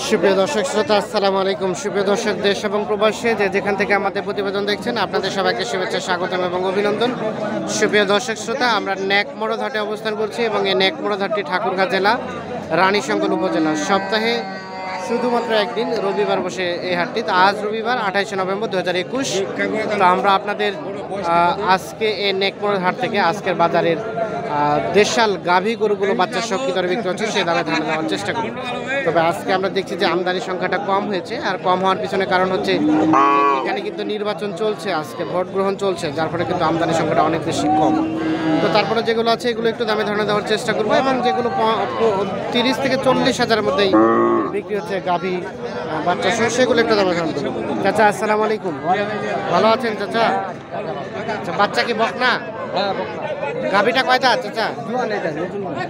সুপ্রিয় দর্শক শ্রোতা, আসসালামু আলাইকুম। সুপ্রিয় দর্শক, দেশ এবং প্রবাসী যেখান থেকে আমাদের প্রতিবেদন দেখছেন, আপনাদের সবাইকে শুভেচ্ছা, স্বাগতম এবং অভিনন্দন। সুপ্রিয় দর্শক শ্রোতা, আমরা নেকমরদ হাটে অবস্থান করছি এবং এই নেকমরদ হাটটি ঠাকুরগাঁ জেলা, রানীশঙ্কর উপজেলা। সপ্তাহে শুধুমাত্র একদিন রবিবার বসে এই হাটটি। তো আজ রবিবার 28 নভেম্বর 2021। তো আমরা আপনাদের আজকে এই নেকমরদ হাট থেকে আজকের বাজারের দেশাল গাভী গরুগুলো বাচ্চার সব কি দরে বিক্রি হচ্ছে সেই দামে ধারণা দেওয়ার চেষ্টা করি। তবে আজকে আমরা দেখছি যে আমদানির সংখ্যাটা কম হয়েছে, আর কম হওয়ার পিছনে কারণ হচ্ছে এখানে কিন্তু নির্বাচন চলছে, আজকে ভোট গ্রহণ চলছে, যার ফলে কিন্তু আমদানির সংখ্যাটা অনেক বেশি কম। তো তারপরে যেগুলো আছে এগুলো একটু দামে ধারণা দেওয়ার চেষ্টা করবো, এবং যেগুলো 30 থেকে 40 হাজারের মধ্যেই বিক্রি হচ্ছে গাভী বাচ্চা সহ, সেগুলো একটু দামে ধারণা দেবো। চাচা আসসালামু আলাইকুম, ভালো আছেন চাচা? আচ্ছা, বাচ্চা কি বকনা? গাভীটা কয়টা চাচা?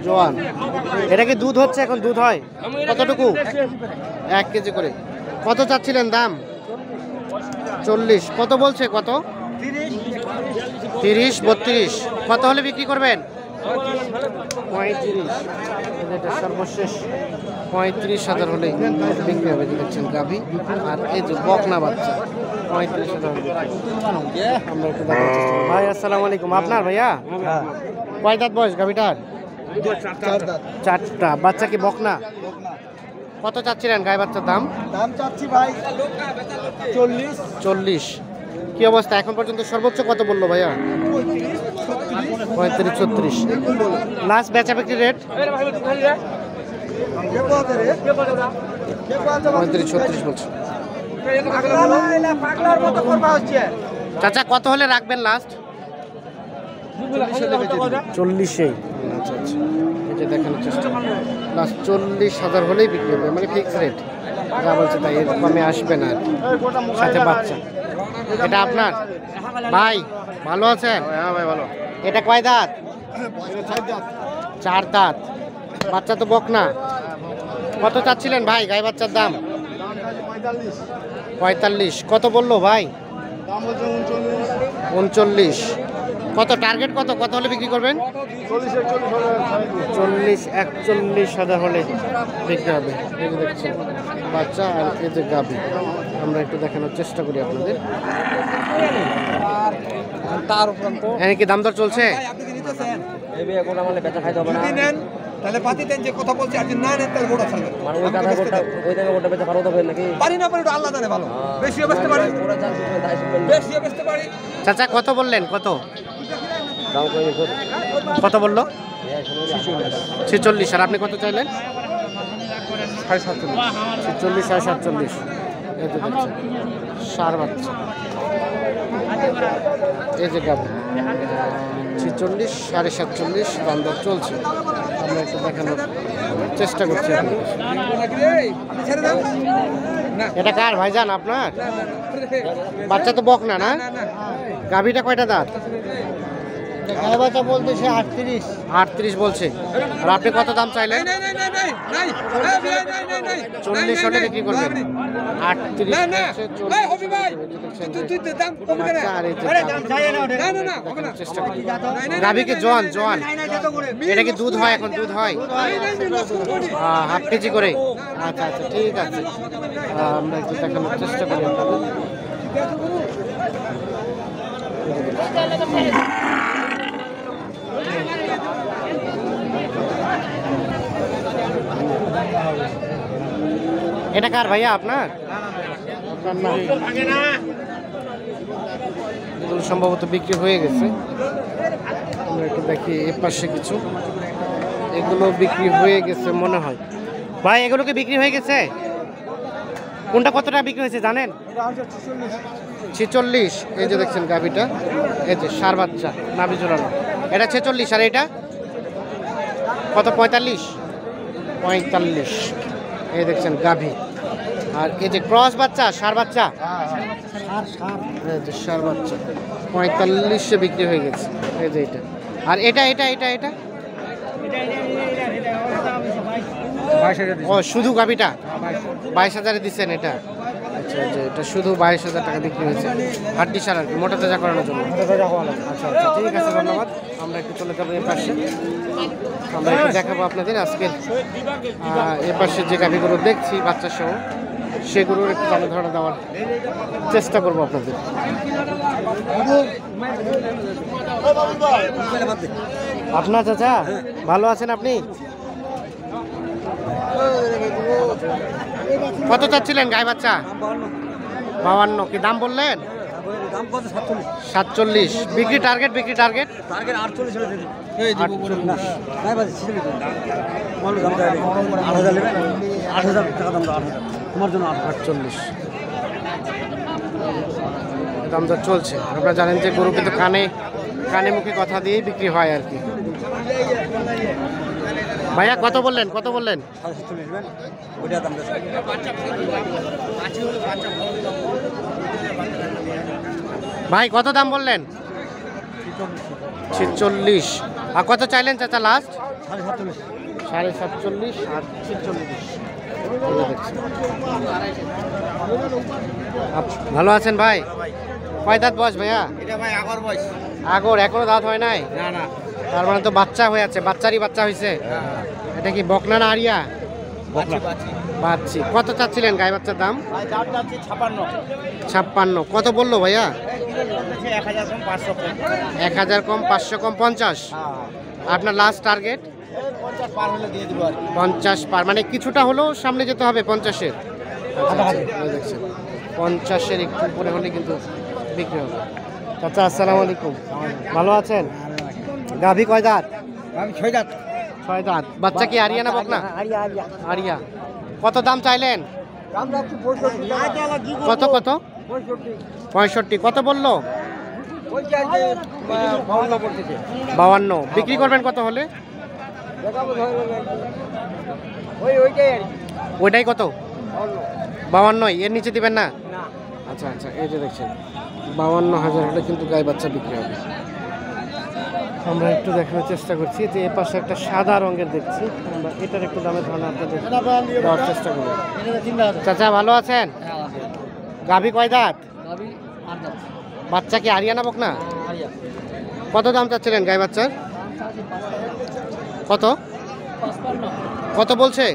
জোয়ান। এটা কি দুধ হচ্ছে এখন? দুধ হয় কতটুকু? 1 কেজি করে। কত চাচ্ছিলেন দাম? 40। কত বলছে? কত? 30, 32। কত হলে বিক্রি করবেন? 35। এটা সর্বশেষ 35,000 হলেই বিক্রি হবে। দেখছেন গাভী, আর এই যে বকনা বাচ্চা 35,000 হলে আমরা একটু দেখার চেষ্টা করি। ভাই আসসালামু আলাইকুম। আপনার ভাইয়া কয় দাঁত বয়স গাভীটার? 4টা। বাচ্চা কি বকনা? কত চাচ্ছিলেন গায়ে বাচ্চার দাম? চাচ্ছি ভাই 40। কি অবস্থা এখন পর্যন্ত? সর্বোচ্চ কত বললো ভাইয়া? 35, 36। লাস্ট বেচা বিক্রি রেট 35, 36 বলছে। চাচা কত হলে রাখবেন লাস্ট? 40। আচ্ছা আচ্ছা, এই যে দেখানোর চেষ্টা, লাস্ট 40,000 হলেই বিক্রি হবে, মানে ফিক্স রেট যা বলছে তাই, এর কমে আসবে না। সাথে বাচ্চা। এটা আপনার ভাই? ভালো আছেন? হ্যাঁ ভাই ভালো। এটা কয় দাঁত? 4 দাঁত। বাচ্চা তো বকনা। কত চাচ্ছিলেন ভাই গায়ে বাচ্চার দাম? 45। কত বললো ভাই? 39। কত টার্গেট? কত কত হলে বিক্রি করবেন? 40, 41,000 হলে বিক্রি হবে। এই যে দেখছেন বাচ্চা, আর এই যে গাভী। আমরা একটু দেখানোর চেষ্টা করি আপনাদের। এখানে কি দাম দর চলছে? তাহলে পাতি দেন যে কথা বলছি, আর না নেন তাহলে গোটা ছাড়বেন। মানে ওই কথা ওই জায়গায় গোটা বেচা পারো তো নাকি? পারি না পারি, আল্লাহ জানে ভালো। বেশিও বেচতে পারি, বেশিও বেচতে পারি। চাচা কত বললেন? কত কত বললো? 46। আর আপনি কত চাইলেন? 47। 46, 47। এই যে দেখছেন সার বাচ্চা, এই যে গাভী 46, 47 দাম দর চলছে। আমরা একটু দেখানোর চেষ্টা করছি। এটা কার ভাইজান আপনার? বাচ্চা তো বকনা না? গাভীটা কয়টা দাঁত? গায়ে বাচ্চা বলতে সে 38। 38 বলছে। আর আপনি কত দাম চাইলেন? 40 হলে বিক্রি করবেন। 38 চেষ্টা করি। গাভীকে জোয়ান জোয়ান, এটা কি দুধ হয় এখন? দুধ হয় 1/2 কেজি করে। আচ্ছা আচ্ছা, ঠিক আছে, আমরা একটু দেখানোর চেষ্টা করি আপনাদের। এটা কার ভাইয়া আপনার? এগুলো সম্ভবত বিক্রি হয়ে গেছে। আমরা একটু দেখি এ পাশে কিছু, এগুলো বিক্রি হয়ে গেছে মনে হয়। ভাই এগুলো কি বিক্রি হয়ে গেছে? কোনটা কত টাকা বিক্রি হয়েছে জানেন? 46। এই যে দেখছেন গাভীটা, এই যে সার বাচ্চা নাভি জোড়ানো, এটা 46। আর এটা কত? 45। 45। এই দেখছেন গাভী, আর এই যে ক্রস বাচ্চা, সার বাচ্চা, এই যে সার বাচ্চা 45-এ বিক্রি হয়ে গেছে। এই যে এটা, আর এটা এটা এটা এটা ও শুধু গাভীটা 22,000-এ দিচ্ছেন এটা? আচ্ছা আচ্ছা, এটা শুধু 22,000 টাকা বিক্রি হয়েছে। হাড্ডি সার আর কি, মোটা তাজা করানোর জন্য। আচ্ছা আচ্ছা, ঠিক আছে, ধন্যবাদ। আমরা একটু চলে যাবো এ পাশে, আমরা একটু দেখাবো আপনাদের আজকে এ পাশে যে গাভীগুলো দেখছি বাচ্চা সহ সেগুলোর একটু দামে ধারণা দেওয়ার চেষ্টা করবো আপনাদের। আপনার চাচা ভালো আছেন আপনি? কত চাচ্ছিলেন গাই বাচ্চা? 52। কি দাম বললেন? 47। বিক্রি টার্গেট? 48 দাম দর চলছে। আপনারা জানেন যে গরু কিন্তু কানে মুখে কথা দিয়েই বিক্রি হয় আর কি। ভাইয়া কত বললেন? ভাই কত দাম বললেন? 46। আর কত চাইলেন চাচা লাস্ট? 47.5 আর 46। ভালো আছেন ভাই? কয় দাঁত বয়স ভাইয়া? আগর এখনো দাঁত হয় নাই? না। তার মানে তো বাচ্চা হয়ে আছে, বাচ্চারই বাচ্চা হয়েছে। এটা কি বকনা না আরিয়া? বাচ্চি। কত চাচ্ছিলেন গাই বাচ্চার দাম? 56। কত বললো ভাইয়া? 1000 কম 500 কম 50। আপনার লাস্ট টার্গেট? 50 পার, মানে কিছুটা হলেও সামনে যেতে হবে 50-এর। দেখছেন 50-এর একটু উপরে হলে কিন্তু বিক্রি হবে। চাচা আসসালামু আলাইকুম, ভালো আছেন? গাভী কয় দাঁত? 6 দাঁত। বাচ্চা কি আরিয়া না বকনা? আরিয়া। কত দাম চাইলেন? কত? 65। কত বললো? 52। বিক্রি করবেন কত হলে? ওইটাই কত? 52। এর নিচে দিবেন না? আচ্ছা, এই যে দেখছেন 52,000 হলে কিন্তু গাই বাচ্চা বিক্রি হবে। আমরা একটু দেখানোর চেষ্টা করছি যে এ পাশে একটা সাদা রঙের দেখছি, আমরা এটার একটু দামে ধারণা আপনাদের দেওয়ার চেষ্টা করব। চাচা ভালো আছেন? গাভী কয় দাঁত? বাচ্চা কি আরিয়া না বকনা? কত দাম চাচ্ছিলেন গাই বাচ্চার? কত বলছে?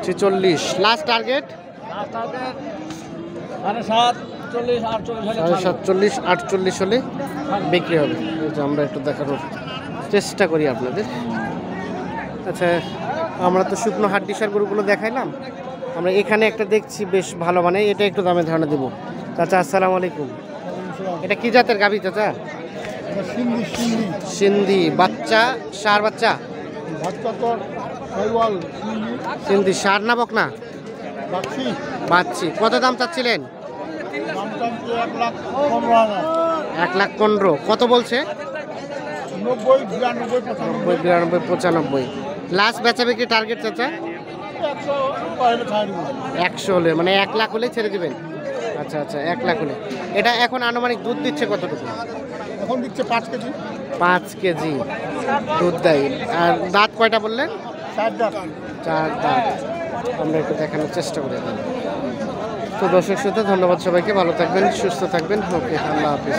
46। Last target? 47-48 হলে বিক্রি হবে। আমরা একটু দেখানোর চেষ্টা করি আপনাদের। আচ্ছা, আমরা তো শুকনো হাড্ডিসার গরুগুলো দেখাইলাম, আমরা এখানে একটা দেখছি বেশ ভালো, মানে এটা একটু দামে ধারণা দেবো। চাচা আসসালামু আলাইকুম, এটা কি জাতের গাভী চাচা? সিন্ধি। বাচ্চা সার? বাচ্চা সিন্ধি। সার না বকনা? বাচ্চি। কত দাম চাচ্ছিলেন? 1,15,000। কত বলছে? 90, 92, 95। লাস্ট বেচা বিক্রি টার্গেট চাচা? 100 হলে, মানে 1 লাখ হলে ছেড়ে দেবেন? আচ্ছা, 1 লাখ হলে। এটা এখন আনুমানিক দুধ দিচ্ছে কতটুকু? এখন দিচ্ছে 5 কেজি। 5 কেজি দুধ দেয়। আর দাঁত কয়টা বললেন? 4 দাঁত। আমরা একটু দেখানোর চেষ্টা করি। তো দর্শক শ্রোতা, ধন্যবাদ সবাইকে, ভালো থাকবেন, সুস্থ থাকবেন। ওকে, আল্লাহ হাফিজ।